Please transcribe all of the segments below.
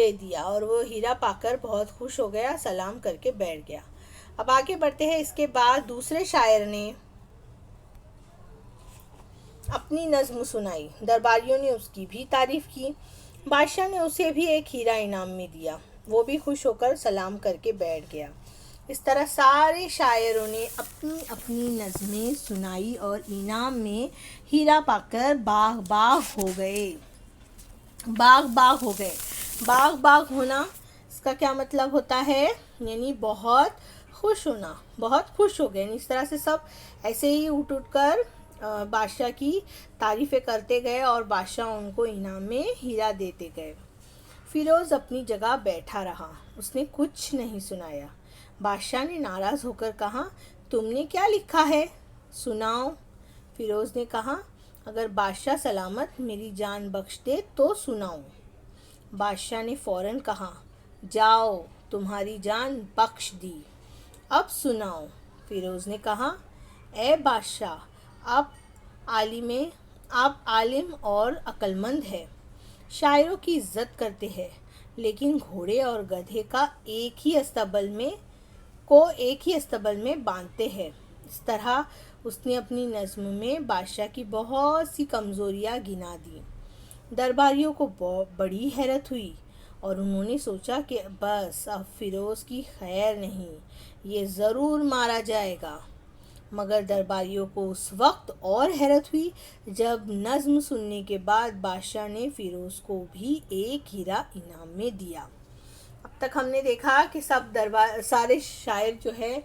دے دیا اور وہ ہیرا پا کر بہت خوش ہو گیا، سلام کر کے بیٹھ گیا۔ اب آگے بڑھتے ہیں۔ اس کے بعد دوسرے شاعر نے اپنی نظم سنائی، درباریوں نے اس کی بھی تعریف کی، بادشاہ نے اسے بھی ایک ہیرا انعام میں دیا، وہ بھی خوش ہو کر سلام کر کے بیٹھ گیا۔ اس طرح سارے شاعروں نے اپنی اپنی نظمیں سنائی اور انعام میں ہیرا پا کر باغ باغ ہو گئے۔ باغ باغ ہو گئے، باغ باغ ہونا اس کا کیا مطلب ہوتا ہے؟ یعنی بہت خوش ہونا، بہت خوش ہو گئے۔ اس طرح سے سب ایسے ہی اٹھ اٹھ کر بادشاہ کی تعریفیں کرتے گئے اور بادشاہ ان کو انعام میں ہیرا دیتے گئے۔ فیروز اپنی جگہ بیٹھا رہا، اس نے کچھ نہیں سنایا۔ بادشاہ نے ناراض ہو کر کہا، تم نے کیا لکھا ہے؟ سناؤ۔ فیروز نے کہا، اگر بادشاہ سلامت میری جان بخش دے تو سناؤں۔ بادشاہ نے فوراً کہا، جاؤ، تمہاری جان بخش دی، اب سناؤ۔ فیروز نے کہا، اے بادشاہ، آپ عالم اور عقل مند ہے، شاعروں کی عزت کرتے ہیں، لیکن گھوڑے اور گدھے کا ایک ہی استبل میں باندھتے ہیں۔ اس طرح اس نے اپنی نظم میں بادشاہ کی بہت سی کمزوریاں گنا دیں۔ درباریوں کو بڑی حیرت ہوئی اور انہوں نے سوچا کہ بس اب فیروز کی خیر نہیں، یہ ضرور مارا جائے گا۔ مگر درباریوں کو اس وقت اور حیرت ہوئی جب نظم سننے کے بعد بادشاہ نے فیروز کو بھی ایک ہیرا انعام میں دیا۔ اب تک ہم نے دیکھا کہ سارے شاعر جو ہے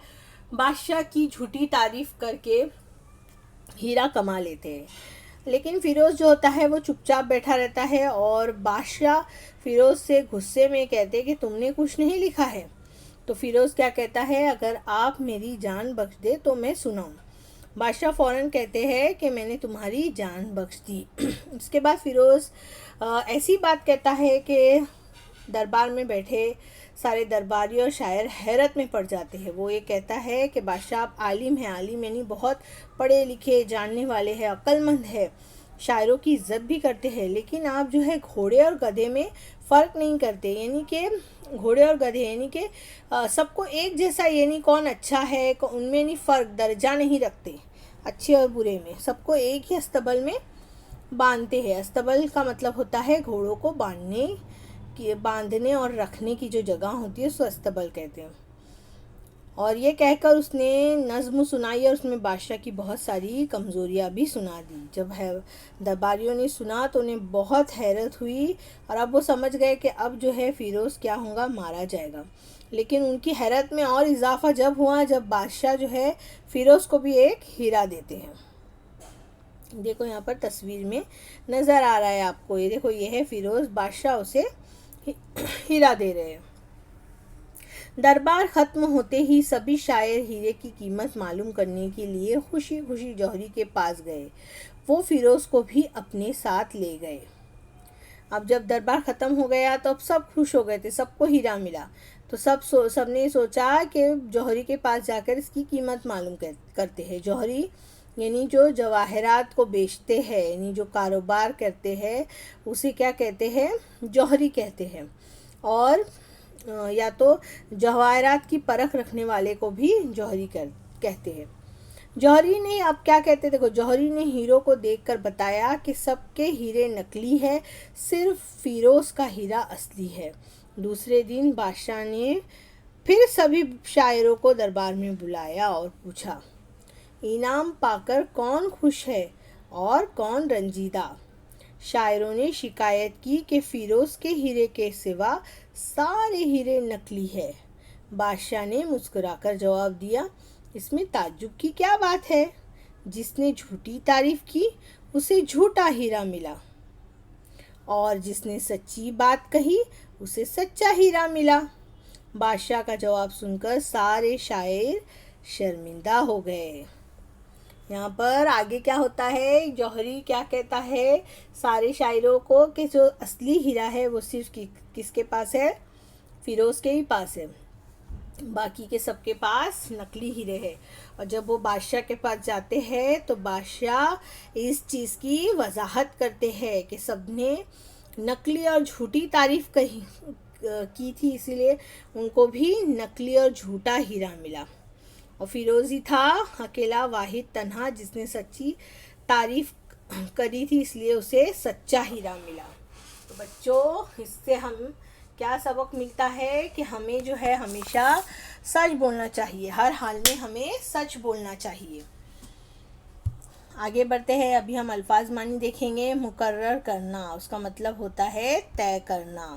بادشاہ کی جھوٹی تعریف کر کے ہیرا کما لیتے ہیں، لیکن فیروز جو ہوتا ہے وہ چپ چاپ بیٹھا رہتا ہے اور بادشاہ فیروز سے غصے میں کہتے کہ تم نے کچھ نہیں لکھا ہے۔ تو فیروز کیا کہتا ہے، اگر آپ میری جان بخش دے تو میں سناؤں۔ بادشاہ فوراً کہتے ہیں کہ میں نے تمہاری جان بخش دی۔ اس کے بعد فیروز ایسی بات کہتا ہے کہ دربار میں بیٹھے سارے درباری اور شاعر حیرت میں پڑ جاتے ہیں۔ وہ یہ کہتا ہے کہ بادشاہ آپ عالم ہیں، عالم یعنی بہت پڑھے لکھے جاننے والے ہیں، عقل مند ہے، شاعروں کی عزت بھی کرتے ہیں، لیکن آپ جو ہے گھوڑے اور گدھے میں فرق نہیں کرتے، یعنی کہ گھوڑے اور گدھے یعنی کہ سب کو ایک جیسا، یعنی کون اچھا ہے ان میں نہیں فرق، درجہ نہیں رکھتے اچھے اور برے میں، سب کو ایک ہی استبل میں باندھتے ہیں۔ استبل کا مطلب ہوتا ہے گھوڑوں کو باندھنے اور رکھنے کی جو جگہ ہوتی ہے اس کو استبل کہتے ہیں۔ اور یہ کہہ کر اس نے نظم سنائی اور اس میں بادشاہ کی بہت ساری کمزوریاں بھی سنا دی۔ جب درباریوں نے سنا تو انہیں بہت حیرت ہوئی اور اب وہ سمجھ گئے کہ اب جو ہے فیروز کیا ہوگا، مارا جائے گا۔ لیکن ان کی حیرت میں اور اضافہ جب ہوا جب بادشاہ جو ہے فیروز کو بھی ایک ہیرا دیتے ہیں۔ دیکھو یہاں پر تصویر میں نظر آ رہا ہے آپ کو، یہ دیکھو یہ ہے فیروز، بادشاہ اسے ہیرا دے رہے ہیں۔ دربار ختم ہوتے ہی سبھی شاعر ہیرے کی قیمت معلوم کرنے کے لیے خوشی خوشی جوہری کے پاس گئے، وہ فیروز کو بھی اپنے ساتھ لے گئے۔ اب جب دربار ختم ہو گیا تو اب سب خوش ہو گئے تھے، سب کو ہیرا ملا، تو سب نے سوچا کہ جوہری کے پاس جا کر اس کی قیمت معلوم کرتے ہیں۔ جوہری یعنی جو جواہرات کو بیچتے ہیں، یعنی جو کاروبار کرتے ہیں اسے کیا کہتے ہیں، جوہری کہتے ہیں، اور یا تو جواہرات کی پرکھ رکھنے والے کو بھی جوہری کہتے ہیں۔ جوہری نے اب کیا کہتے، دیکھو جوہری نے ہیروں کو دیکھ کر بتایا کہ سب کے ہیرے نکلی ہے، صرف فیروز کا ہیرا اصلی ہے۔ دوسرے دن بادشاہ نے پھر سبھی شاعروں کو دربار میں بلایا اور پوچھا، انعام پا کر کون خوش ہے اور کون رنجیدہ؟ شاعروں نے شکایت کی کہ فیروز کے ہیرے کے سوا سارے ہیرے نکلی ہے۔ بادشاہ نے مسکرا کر جواب دیا، اس میں تعجب کی کیا بات ہے؟ جس نے جھوٹی تعریف کی اسے جھوٹا ہیرا ملا، اور جس نے سچی بات کہی اسے سچا ہیرا ملا۔ بادشاہ کا جواب سن کر سارے شاعر شرمندہ ہو گئے۔ یہاں پر آگے کیا ہوتا ہے، جوہری کیا کہتا ہے سارے شاعروں کو کہ جو اصلی ہیرا ہے وہ صرف کس کے پاس ہے، فیروز کے ہی پاس ہے، باقی کے سب کے پاس نقلی ہیرے ہے۔ اور جب وہ بادشاہ کے پاس جاتے ہیں تو بادشاہ اس چیز کی وضاحت کرتے ہیں کہ سب نے نقلی اور جھوٹی تعریف کی تھی، اسی لیے ان کو بھی نقلی اور جھوٹا ہیرا ملا. اور فیروزی تھا اکیلا واحد تنہا جس نے سچی تعریف کری تھی، اس لیے اسے سچا ہیرا ملا. تو بچوں، اس سے ہم کیا سبق ملتا ہے کہ ہمیں جو ہے ہمیشہ سچ بولنا چاہیے، ہر حال میں ہمیں سچ بولنا چاہیے. آگے بڑھتے ہیں. ابھی ہم الفاظ معنی دیکھیں گے. مقرر کرنا، اس کا مطلب ہوتا ہے طے کرنا.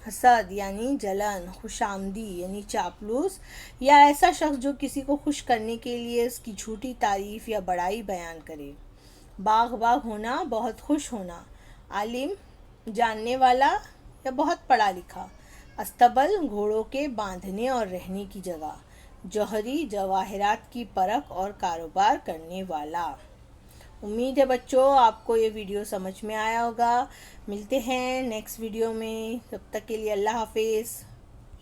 حسد یعنی جلن. خوش آمدی یعنی چاپلوس یا ایسا شخص جو کسی کو خوش کرنے کے لیے اس کی جھوٹی تعریف یا بڑائی بیان کرے. باغ ہونا، بہت خوش ہونا. عالم، جاننے والا یا بہت پڑھا لکھا. استبل، گھوڑوں کے باندھنے اور رہنے کی جگہ. جوہری، جواہرات کی پرکھ اور کاروبار کرنے والا. امید ہے بچوں آپ کو یہ ویڈیو سمجھ میں آیا ہوگا. ملتے ہیں نیکسٹ ویڈیو میں. تب تک کے لیے اللہ حافظ.